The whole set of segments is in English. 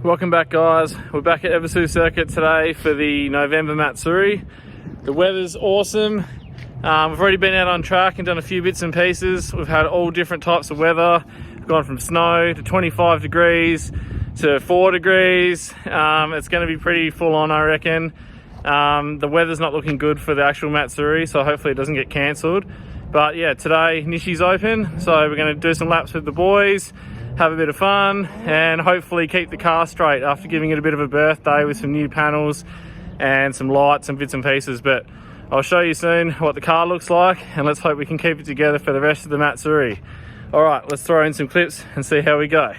Welcome back, guys. We're back at Ebisu Circuit today for the November Matsuri. The weather's awesome. We've already been out on track and done a few bits and pieces. We've had all different types of weather. We've gone from snow to 25 degrees to 4 degrees. It's going to be pretty full on, I reckon. The weather's not looking good for the actual Matsuri, so hopefully it doesn't get cancelled. But yeah, today Nishi's open, so we're going to do some laps with the boys, have a bit of fun, and hopefully keep the car straight after giving it a bit of a birthday with some new panels and some lights and bits and pieces. But I'll show you soon what the car looks like, and let's hope we can keep it together for the rest of the Matsuri. All right, let's throw in some clips and see how we go.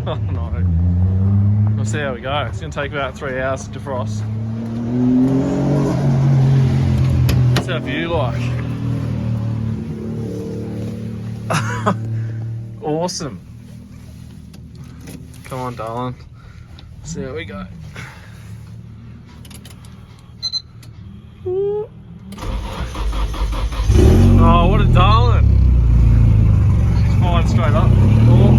Oh no. We'll see how we go. It's going to take about 3 hours to defrost. What's that view like? Awesome. Come on, darling. Let's see how we go. Ooh. Oh, what a darling. Flying straight up. Oh.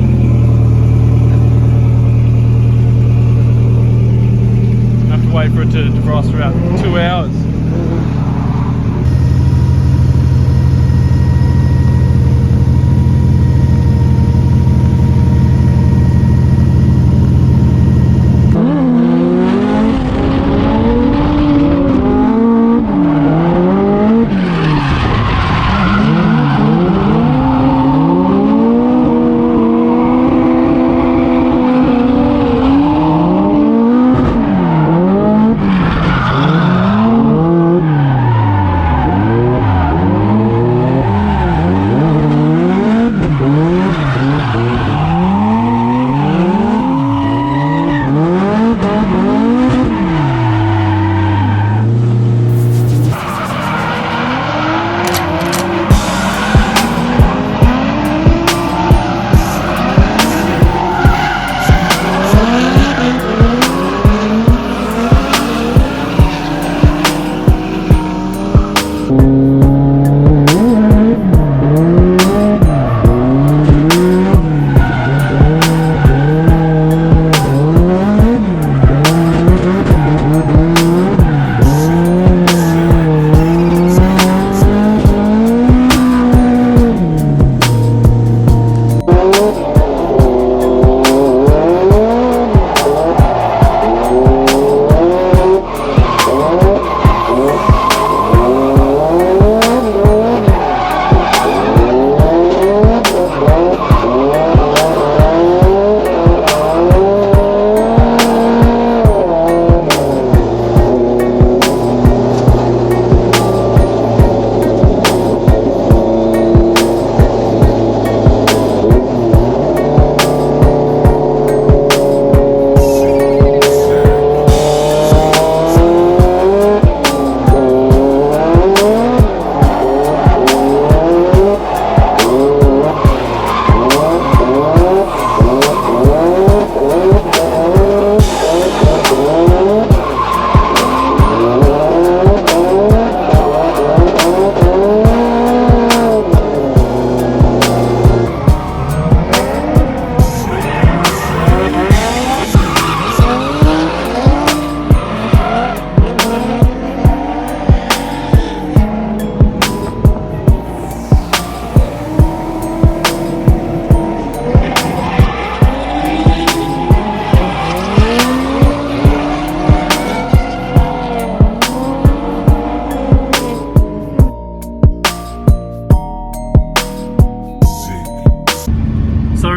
Have to wait for it to defrost for about 2 hours.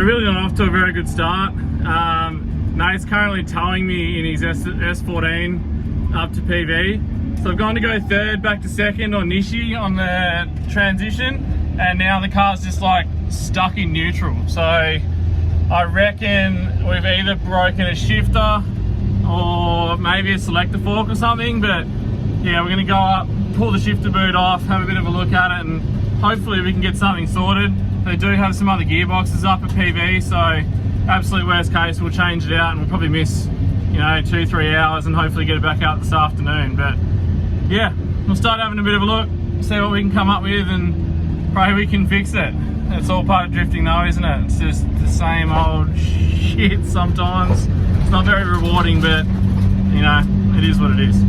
we're really not off to a very good start. Nate's currently towing me in his S14 up to PV. So I've gone to go third, back to second on Nishi on the transition, and now the car's just like stuck in neutral. So I reckon we've either broken a shifter or maybe a selector fork or something, but yeah, we're gonna go up, pull the shifter boot off, have a bit of a look at it, and hopefully we can get something sorted. They do have some other gearboxes up at PV, so absolute worst case, we'll change it out and we'll probably miss, you know, 2-3 hours and hopefully get it back out this afternoon. But yeah, we'll start having a bit of a look, see what we can come up with, and pray we can fix it. It's all part of drifting though, isn't it? It's just the same old shit sometimes. It's not very rewarding, but you know, it is what it is.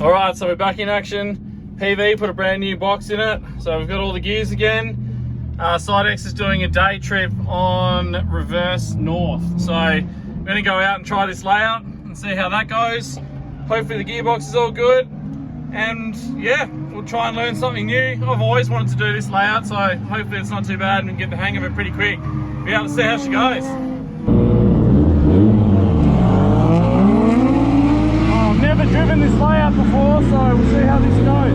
Alright, so we're back in action. PV put a brand new box in it, so we've got all the gears again. Sidex is doing a day trip on reverse north, so we're going to go out and try this layout and see how that goes. Hopefully the gearbox is all good, and yeah, we'll try and learn something new. I've always wanted to do this layout, so hopefully it's not too bad and we can get the hang of it pretty quick. Be able to see how she goes. I've never driven this layout before, so we'll see how this goes.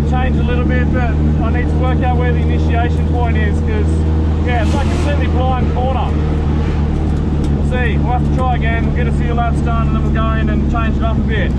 Change a little bit, but I need to work out where the initiation point is, because yeah, it's like a completely blind corner. We'll see, we'll have to try again, we'll get a few laps done and then we'll go in and change it up a bit.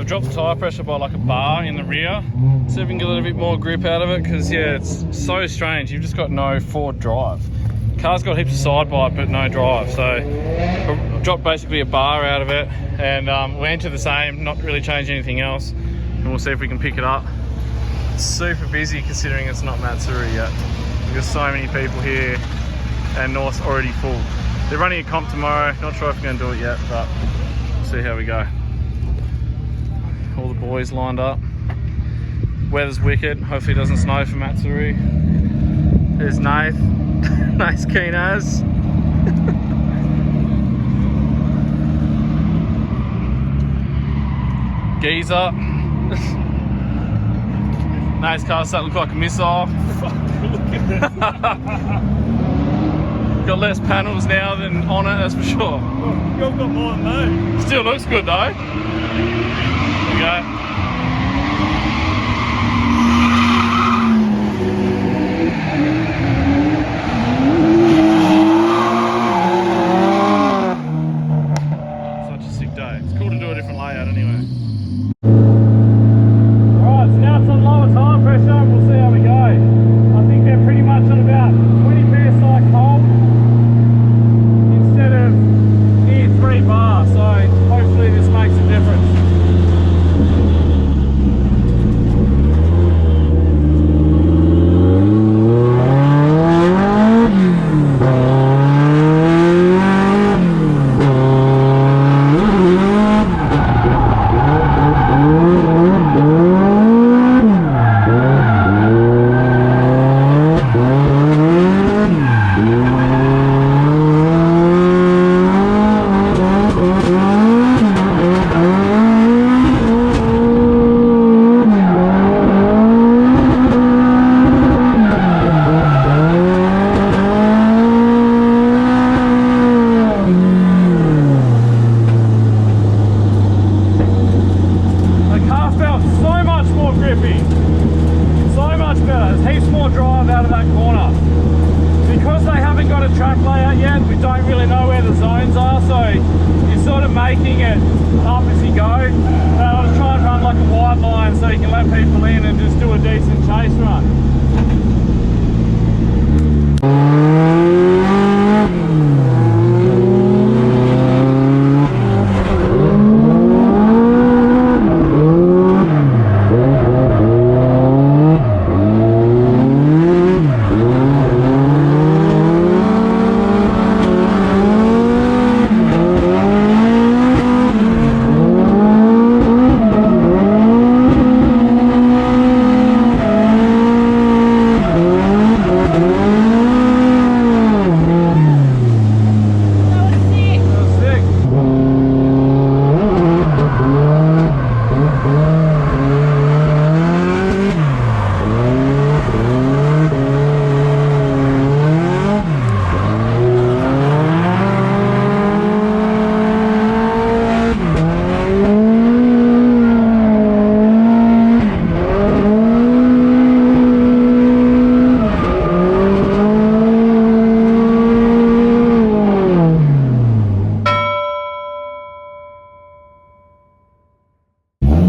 Drop the tyre pressure by like a bar in the rear, see if we can get a little bit more grip out of it, because yeah, it's so strange. You've just got no forward drive. Car's got heaps of side bite but no drive, so I dropped basically a bar out of it, and we enter the same, not really change anything else, and we'll see if we can pick it up. It's super busy considering it's not Matsuri yet. There's so many people here and North's already full. They're running a comp tomorrow, not sure if we're going to do it yet, but we'll see how we go. All the boys lined up. Weather's wicked. Hopefully it doesn't snow for Matsuri. There's Nath. Nath's keen as. Geezer. Nath's car's starting to look like a missile. Got less panels now than on it, that's for sure. You've got more than me. Still looks good though. Go. Such a sick day. It's cool to do a different layout anyway. Alright, so now it's on lower tire pressure and we'll see how we go. I think they're pretty much on about 20 psi cold instead of near 3 bar, so hopefully this makes a difference. grippy. So much better. There's heaps more drive out of that corner. Because they haven't got a track layout yet, we don't really know where the zones are, so you're sort of making it up as you go. I'll just try and run like a wide line so you can let people in and just do a decent chase run.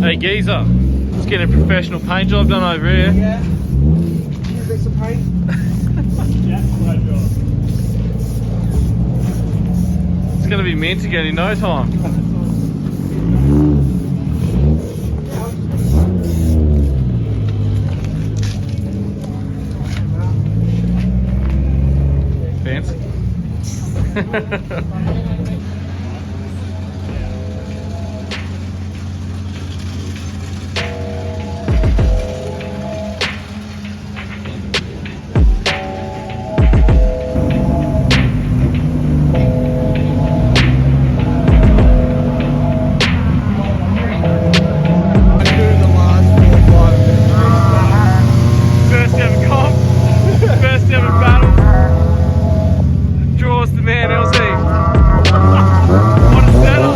Hey geezer, let's get a professional paint job done over here. Yeah. Here's bits of paint. Yeah, great job. It's going to be mint again in no time. Fancy. First ever comp, first ever battle. Draws the man LZ. What a setup!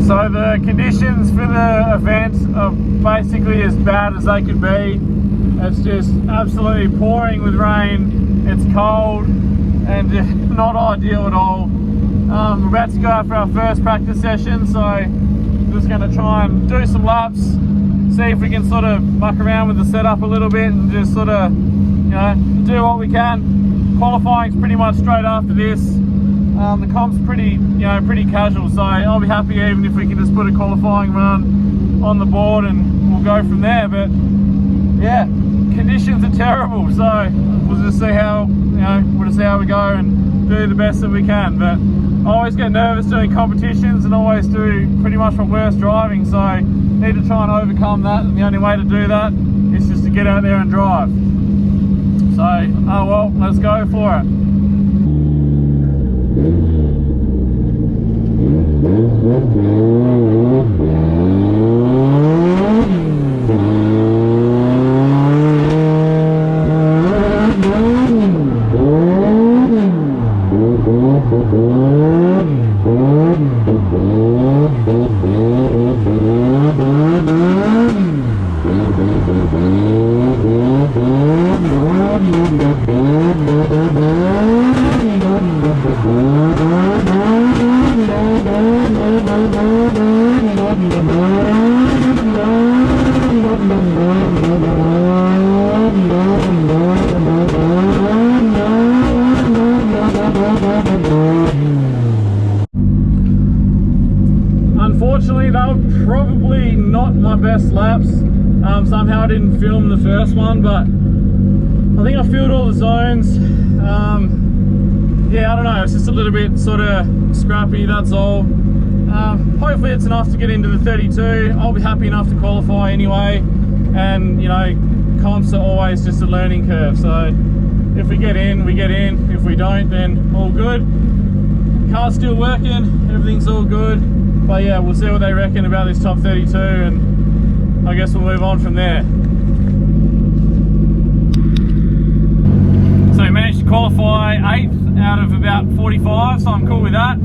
So the conditions for the event are basically as bad as they could be. It's just absolutely pouring with rain, it's cold and not ideal at all. We're about to go out for our first practice session, so I'm just going to try and do some laps, see if we can sort of muck around with the setup a little bit and just sort of, you know, do what we can. Qualifying's pretty much straight after this. The comp's pretty casual, so I'll be happy even if we can just put a qualifying run on the board and we'll go from there. But yeah, conditions are terrible, so we'll just see how we go and do the best that we can. But I always get nervous doing competitions and always do pretty much my worst driving, so I need to try and overcome that, and the only way to do that is just to get out there and drive. So, oh well, let's go for it. Unfortunately, they were probably not my best laps. Somehow I didn't film the first one, but I think I filled all the zones. Yeah, I don't know, it's just a little bit sort of scrappy, that's all. Hopefully it's enough to get into the 32. I'll be happy enough to qualify anyway. And, you know, comps are always just a learning curve. So if we get in, we get in. If we don't, then all good. Car's still working, everything's all good. But yeah, we'll see what they reckon about this top 32, and I guess we'll move on from there. So we managed to qualify 8th out of about 45, so I'm cool with that.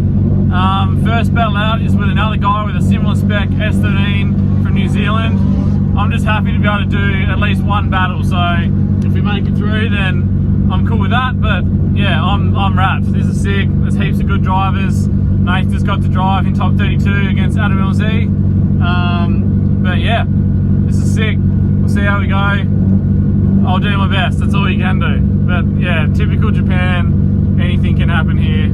First battle out is with another guy with a similar spec S13 from New Zealand. I'm just happy to be able to do at least one battle, so if we make it through, then I'm cool with that. But yeah, I'm wrapped. This is sick. There's heaps of good drivers. Nate just got to drive in top 32 against Adam LZ. But yeah, this is sick. We'll see how we go. I'll do my best. That's all you can do. But yeah, typical Japan. Anything can happen here.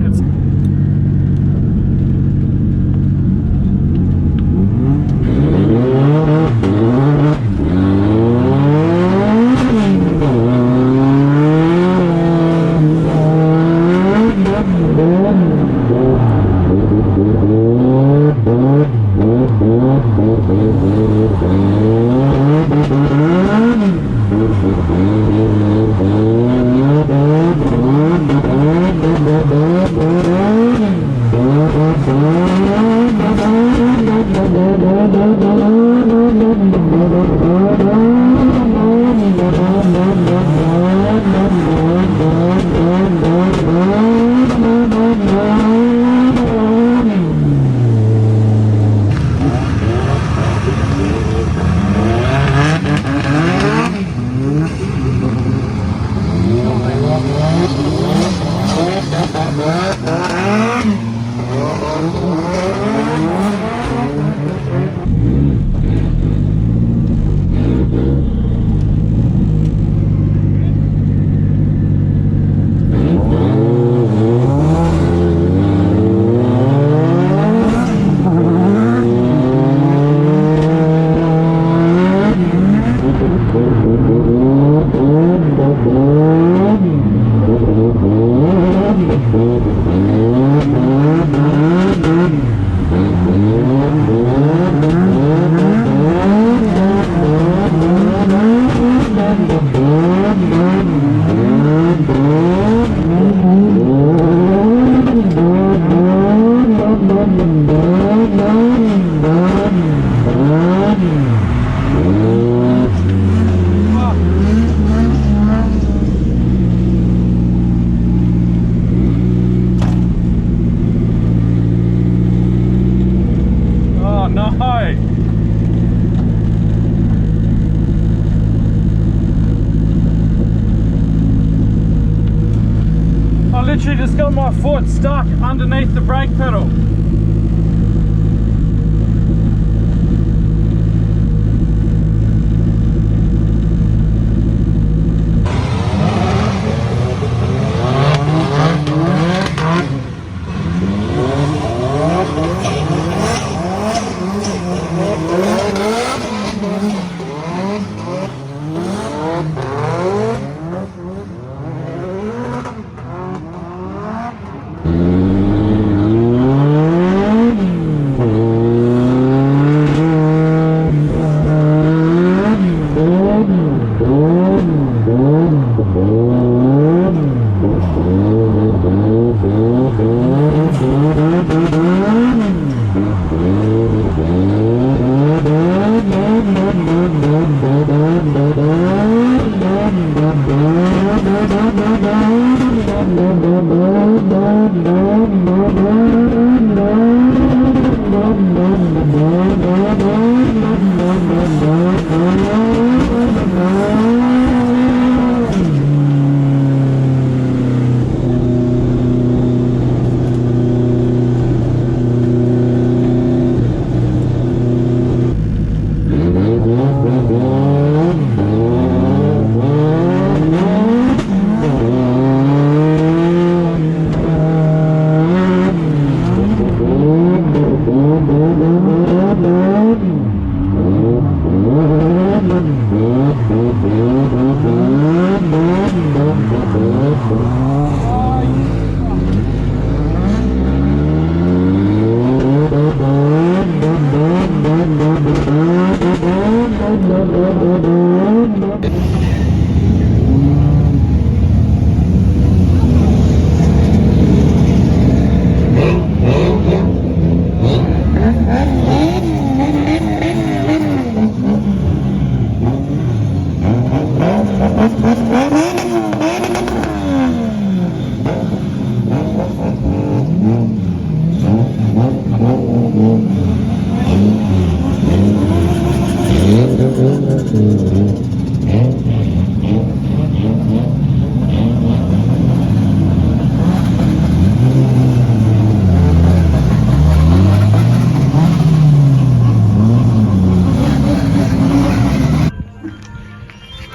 Literally just got my foot stuck underneath the brake pedal.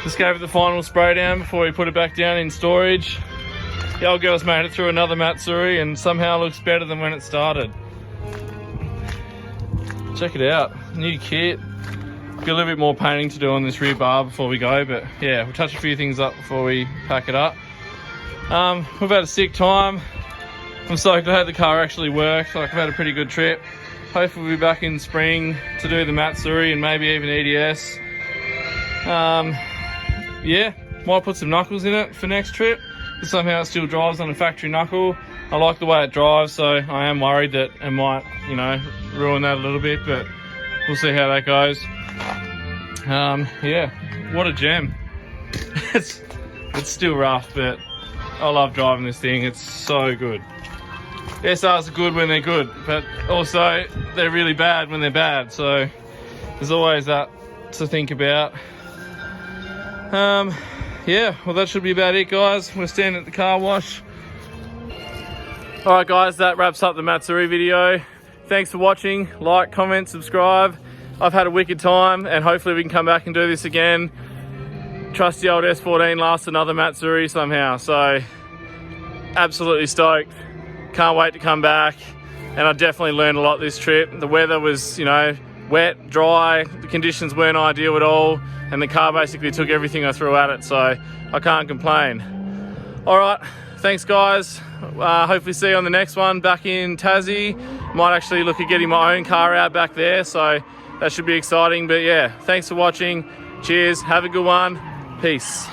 Just gave it the final spray down before we put it back down in storage. The old girl's made it through another Matsuri and somehow looks better than when it started. Check it out, new kit. Got a little bit more painting to do on this rear bar before we go, but yeah, we'll touch a few things up before we pack it up. We've had a sick time. I'm so glad the car actually worked. Like, I've had a pretty good trip. Hopefully we'll be back in spring to do the Matsuri and maybe even EDS. Yeah, might put some knuckles in it for next trip. But somehow it still drives on a factory knuckle. I like the way it drives, so I am worried that it might, you know, ruin that a little bit, but we'll see how that goes. Yeah, what a gem. it's still rough, but I love driving this thing. It's so good. SRs are good when they're good, but also they're really bad when they're bad, so there's always that to think about. Yeah, well, that should be about it, guys. We're standing at the car wash. All right, guys, that wraps up the Matsuri video. Thanks for watching. Like, comment, subscribe. I've had a wicked time, and hopefully we can come back and do this again. Trusty old S14 lasts another Matsuri somehow, so absolutely stoked. Can't wait to come back, and I definitely learned a lot this trip. The weather was, you know, wet, dry, the conditions weren't ideal at all, and the car basically took everything I threw at it, so I can't complain. All right, thanks, guys. Hopefully see you on the next one back in Tassie. Might actually look at getting my own car out back there, so that should be exciting. But yeah, thanks for watching. Cheers, have a good one. Peace.